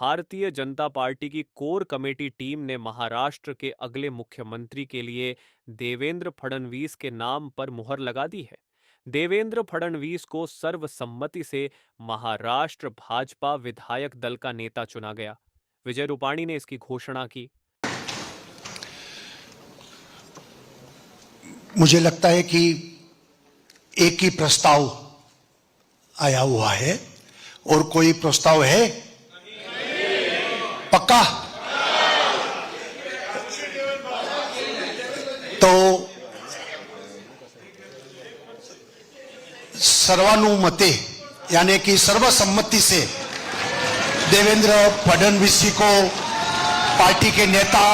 Bharatiya Janata party की core committee team ने महाराष्ट्र के अगले मुख्यमंत्री के लिए देवेंद्र फडणवीस के नाम पर मुहर लगा दी है। देवेंद्र फडणवीस को सर्वसम्मति से महाराष्ट्र भाजपा विधायक दल का नेता चुना गया। विजय रूपाणी ने इसकी घोषणा की। मुझे लगता है कि एक ही प्रस्ताव आया हुआ है और कोई प्रस्ताव है? पक्का? तो सर्वानुमते यानी कि सर्वसम्मति से देवेंद्र फडणवीस जी को पार्टी के नेता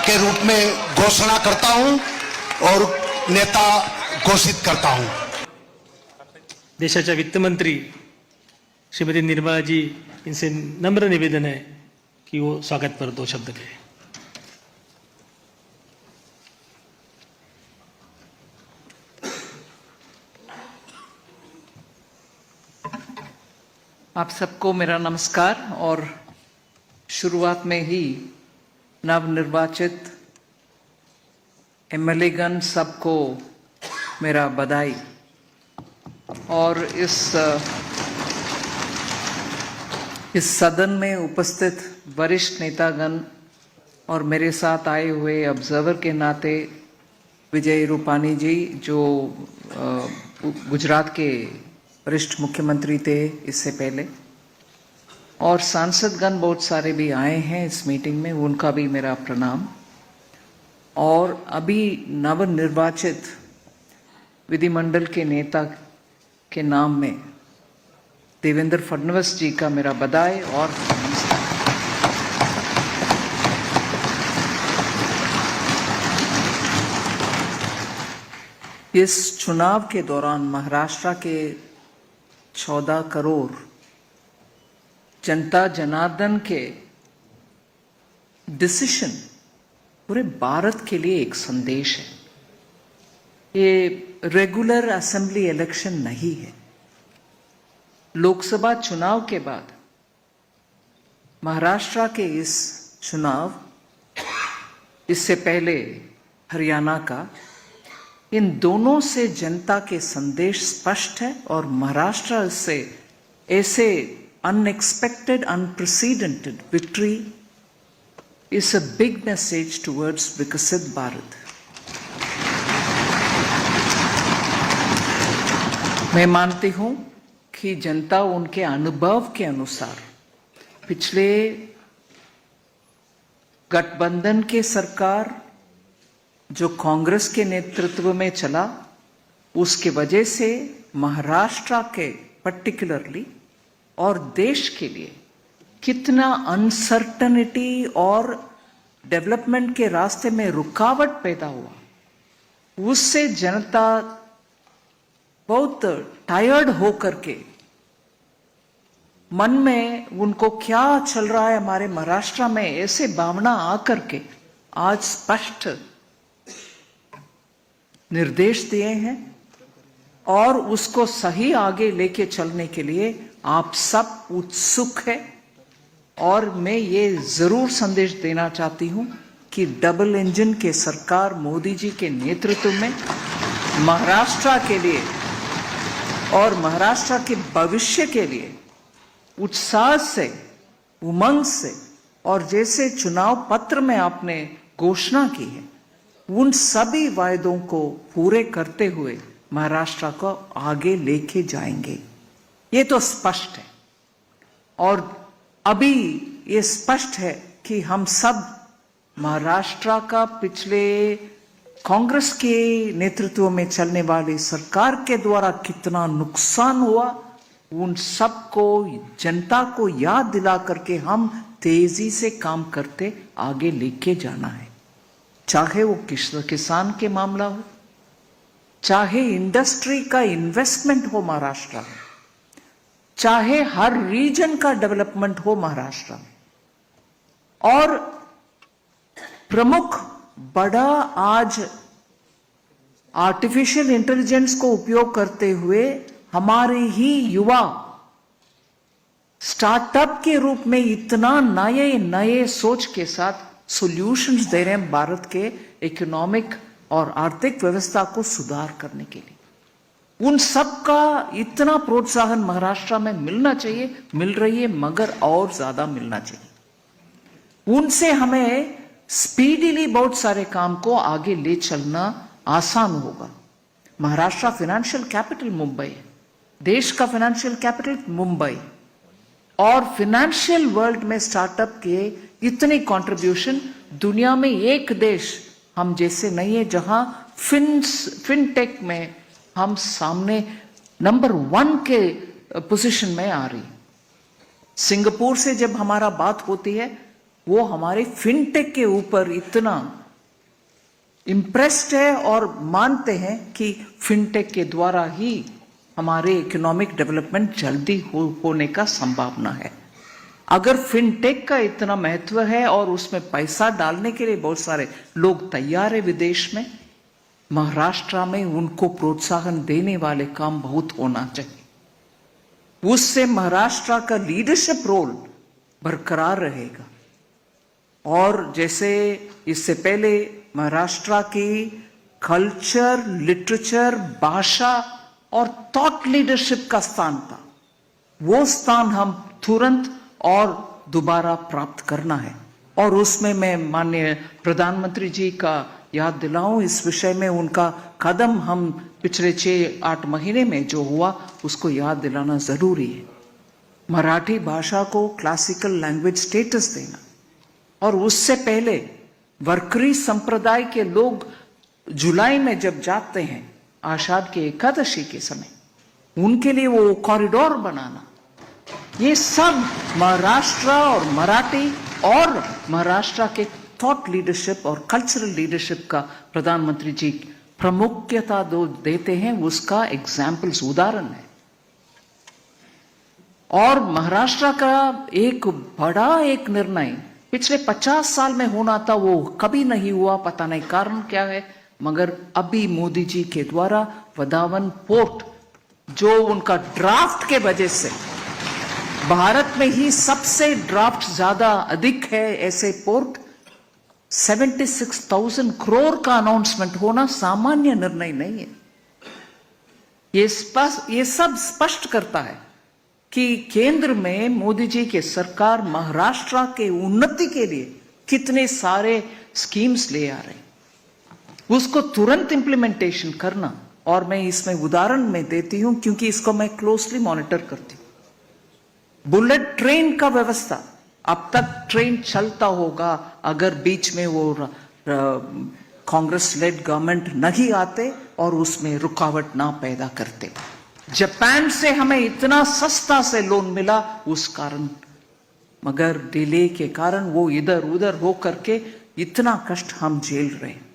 के रूप में घोषणा करता हूं और नेता घोषित करता हूं। देशाच्या वित्तमंत्री श्रीमती निर्मलाजी इनसे नम्र निवेदन है कि वो स्वागत पर 2 शब्द कहें। आप सबको मेरा नमस्कार और शुरुआत में ही नवनिर्वाचित एमएलए-गण सबको मेरा बधाई। और इस सदन में उपस्थित वरिष्ठ नेतागण और मेरे साथ आए हुए ऑब्जर्वर के नाते विजय रूपाणी जी जो गुजरात के वरिष्ठ मुख्यमंत्री थे इससे पहले, और सांसदगण बहुत सारे भी आए हैं इस मीटिंग में, उनका भी मेरा प्रणाम। और अभी नवनिर्वाचित विधिमंडल के नेता के नाम में देवेंद्र फडणवीस जी का मेरा बधाई और नमस्कार। इस चुनाव के दौरान महाराष्ट्र के 14 करोड़ जनता जनार्दन के डिसीजन पूरे भारत के लिए एक संदेश है। ये रेगुलर असेंबली इलेक्शन नहीं है। लोकसभा चुनाव के बाद महाराष्ट्र के इस चुनाव, इससे पहले हरियाणा का, इन दोनों से जनता के संदेश स्पष्ट है और महाराष्ट्र से ऐसे unexpected unprecedented victory is a big message towards विकसित भारत। मैं मानती हूं कि जनता उनके अनुभव के अनुसार पिछले गठबंधन के सरकार जो कांग्रेस के नेतृत्व में चला, उसके वजह से महाराष्ट्र के पर्टिकुलरली और देश के लिए कितना अनसर्टनिटी और डेवलपमेंट के रास्ते में रुकावट पैदा हुआ, उससे जनता बहुत टायर्ड होकर के मन में उनको क्या चल रहा है हमारे महाराष्ट्र में, ऐसे भावना आकर के आज स्पष्ट निर्देश दिए हैं और उसको सही आगे लेके चलने के लिए आप सब उत्सुक हैं। और मैं ये जरूर संदेश देना चाहती हूं कि डबल इंजन के सरकार मोदी जी के नेतृत्व में महाराष्ट्र के लिए और महाराष्ट्र के भविष्य के लिए उत्साह से, उमंग से, और जैसे चुनाव पत्र में आपने घोषणा की है, उन सभी वायदों को पूरे करते हुए महाराष्ट्र को आगे लेके जाएंगे। ये तो स्पष्ट है। और अभी ये स्पष्ट है कि हम सब महाराष्ट्र का पिछले कांग्रेस के नेतृत्व में चलने वाली सरकार के द्वारा कितना नुकसान हुआ, उन सबको जनता को याद दिला करके हम तेजी से काम करते आगे लेके जाना है। चाहे वो किसान के मामला हो, चाहे इंडस्ट्री का इन्वेस्टमेंट हो महाराष्ट्र में, चाहे हर रीजन का डेवलपमेंट हो महाराष्ट्र में, और प्रमुख बड़ा आज आर्टिफिशियल इंटेलिजेंस को उपयोग करते हुए हमारे ही युवा स्टार्टअप के रूप में इतना नए नए सोच के साथ सॉल्यूशंस दे रहे हैं भारत के इकोनॉमिक और आर्थिक व्यवस्था को सुधार करने के लिए। उन सब का इतना प्रोत्साहन महाराष्ट्र में मिलना चाहिए, मिल रही है, मगर और ज्यादा मिलना चाहिए। उनसे हमें स्पीडीली बहुत सारे काम को आगे ले चलना आसान होगा। महाराष्ट्र फाइनेंशियल कैपिटल मुंबई है, देश का फाइनेंशियल कैपिटल मुंबई, और फाइनेंशियल वर्ल्ड में स्टार्टअप के इतने कंट्रीब्यूशन दुनिया में एक देश हम जैसे नहीं है जहां फिनटेक में हम सामने नंबर 1 के पोजीशन में आ रही। सिंगापुर से जब हमारा बात होती है वो हमारे फिनटेक के ऊपर इतना इम्प्रेस्ड है और मानते हैं कि फिनटेक के द्वारा ही हमारे इकोनॉमिक डेवलपमेंट जल्दी होने का संभावना है। अगर फिनटेक का इतना महत्व है और उसमें पैसा डालने के लिए बहुत सारे लोग तैयार है विदेश में, महाराष्ट्र में उनको प्रोत्साहन देने वाले काम बहुत होना चाहिए। उससे महाराष्ट्र का लीडरशिप रोल बरकरार रहेगा। और जैसे इससे पहले महाराष्ट्र की कल्चर, लिटरेचर, भाषा और थॉट लीडरशिप का स्थान था, वो स्थान हम तुरंत और दोबारा प्राप्त करना है। और उसमें मैं माननीय प्रधानमंत्री जी का याद दिलाऊं, इस विषय में उनका कदम हम पिछले 6-8 महीने में जो हुआ उसको याद दिलाना जरूरी है। मराठी भाषा को क्लासिकल लैंग्वेज स्टेटस देना, और उससे पहले वरकरी संप्रदाय के लोग जुलाई में जब जाते हैं आषाढ़ के एकादशी के समय, उनके लिए वो कॉरिडोर बनाना, ये सब महाराष्ट्र और मराठी और महाराष्ट्र के थॉट लीडरशिप और कल्चरल लीडरशिप का प्रधानमंत्री जी प्रमुखता देते हैं, उसका एग्जाम्पल्स उदाहरण है। और महाराष्ट्र का एक बड़ा एक निर्णय पिछले 50 साल में होना था, वो कभी नहीं हुआ, पता नहीं कारण क्या है, मगर अभी मोदी जी के द्वारा वधावन पोर्ट, जो उनका ड्राफ्ट के वजह से भारत में ही सबसे ड्राफ्ट ज्यादा अधिक है ऐसे पोर्ट, 76,000 करोड़ का अनाउंसमेंट होना सामान्य निर्णय नहीं है। ये सब स्पष्ट करता है कि केंद्र में मोदी जी के सरकार महाराष्ट्र के उन्नति के लिए कितने सारे स्कीम्स ले आ रहे हैं, उसको तुरंत इंप्लीमेंटेशन करना। और मैं इसमें उदाहरण में देती हूं क्योंकि इसको मैं क्लोजली मॉनिटर करती हूं। बुलेट ट्रेन का व्यवस्था, अब तक ट्रेन चलता होगा अगर बीच में वो कांग्रेस लेड गवर्नमेंट नहीं आते और उसमें रुकावट ना पैदा करते। जापान से हमें इतना सस्ता से लोन मिला उस कारण, मगर डिले के कारण वो इधर उधर हो करके इतना कष्ट हम झेल रहे हैं।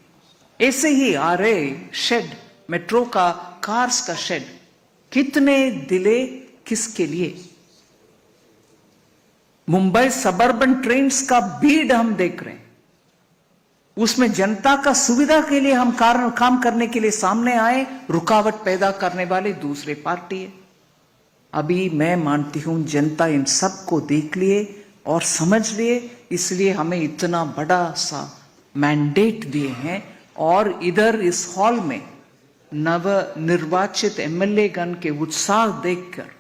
ऐसे ही आ रहे शेड, मेट्रो का, कार्स का शेड, कितने डिले किसके लिए? मुंबई सबर्बन ट्रेन्स का भीड़ हम देख रहे हैं, उसमें जनता का सुविधा के लिए हम काम करने के लिए सामने आए, रुकावट पैदा करने वाले दूसरे पार्टी है। अभी मैं मानती हूं जनता इन सब को देख लिए और समझ लिए, इसलिए हमें इतना बड़ा सा मैंडेट दिए हैं। और इधर इस हॉल में नव निर्वाचित एमएलए गण के उत्साह देखकर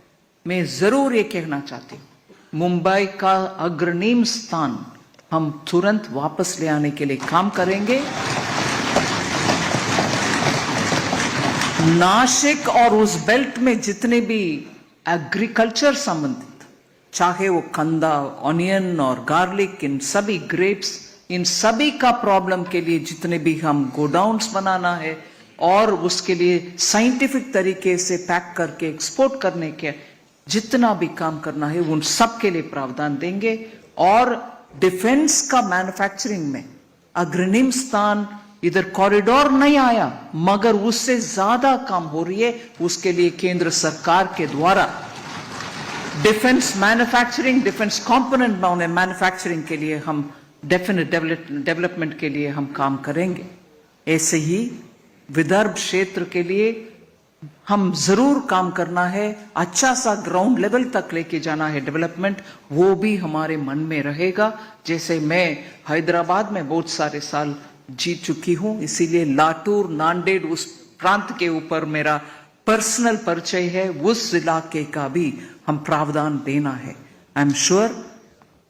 मैं जरूर ये कहना चाहती हूं, मुंबई का अग्रणी स्थान हम तुरंत वापस ले आने के लिए काम करेंगे। नासिक और उस बेल्ट में जितने भी एग्रीकल्चर संबंधित, चाहे वो कंदा, ऑनियन और गार्लिक, इन सभी ग्रेप्स, इन सभी का प्रॉब्लम के लिए जितने भी हम गोडाउन्स बनाना है और उसके लिए साइंटिफिक तरीके से पैक करके एक्सपोर्ट करने के जितना भी काम करना है, उन सब के लिए प्रावधान देंगे। और डिफेंस का मैन्युफैक्चरिंग में अग्रणी स्थान, इधर कॉरिडोर नहीं आया मगर उससे ज्यादा काम हो रही है, उसके लिए केंद्र सरकार के द्वारा defence manufacturing, defence component manufacturing के लिए हम डेफिनेट डेवलपमेंट के लिए हम काम करेंगे। ऐसे ही विदर्भ क्षेत्र के लिए हम जरूर काम करना है, अच्छा सा ग्राउंड लेवल तक लेके जाना है डेवलपमेंट, वो भी हमारे मन में रहेगा। जैसे मैं हैदराबाद में बहुत सारे साल जी चुकी हूं, इसीलिए लातूर नांदेड़ उस प्रांत के ऊपर मेरा पर्सनल परिचय है, उस इलाके का भी हम प्रावधान देना है। आई एम श्योर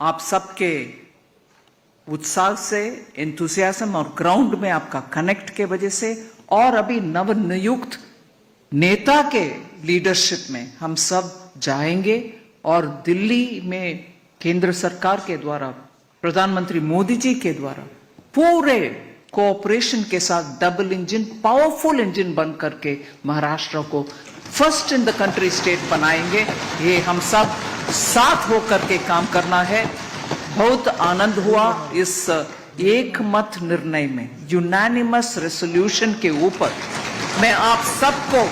आप सबके उत्साह से, एंथुसियाज्म और ग्राउंड में आपका कनेक्ट के वजह से और अभी नवनियुक्त नेता के लीडरशिप में हम सब जाएंगे और दिल्ली में केंद्र सरकार के द्वारा, प्रधानमंत्री मोदी जी के द्वारा पूरे कोऑपरेशन के साथ डबल इंजन पावरफुल इंजन बन करके महाराष्ट्र को first in the country state बनाएंगे। ये हम सब साथ होकर के काम करना है। बहुत आनंद हुआ इस एक मत निर्णय में, यूनानिमस रेसोल्यूशन के ऊपर। मैं आप सबको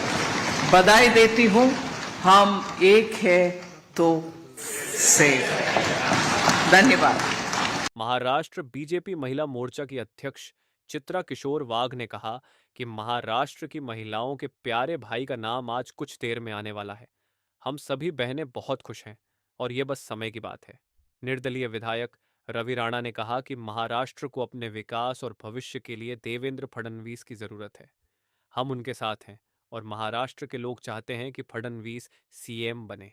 बधाई देती हूं। हम एक है तो सेफ। धन्यवाद। महाराष्ट्र बीजेपी महिला मोर्चा की अध्यक्ष चित्रा किशोर वाघ ने कहा कि महाराष्ट्र की महिलाओं के प्यारे भाई का नाम आज कुछ देर में आने वाला है। हम सभी बहनें बहुत खुश हैं और ये बस समय की बात है। निर्दलीय विधायक रवि राणा ने कहा कि महाराष्ट्र को अपने विकास और भविष्य के लिए देवेंद्र फडणवीस की जरूरत है। हम उनके साथ हैं और महाराष्ट्र के लोग चाहते हैं कि फडणवीस सीएम बने।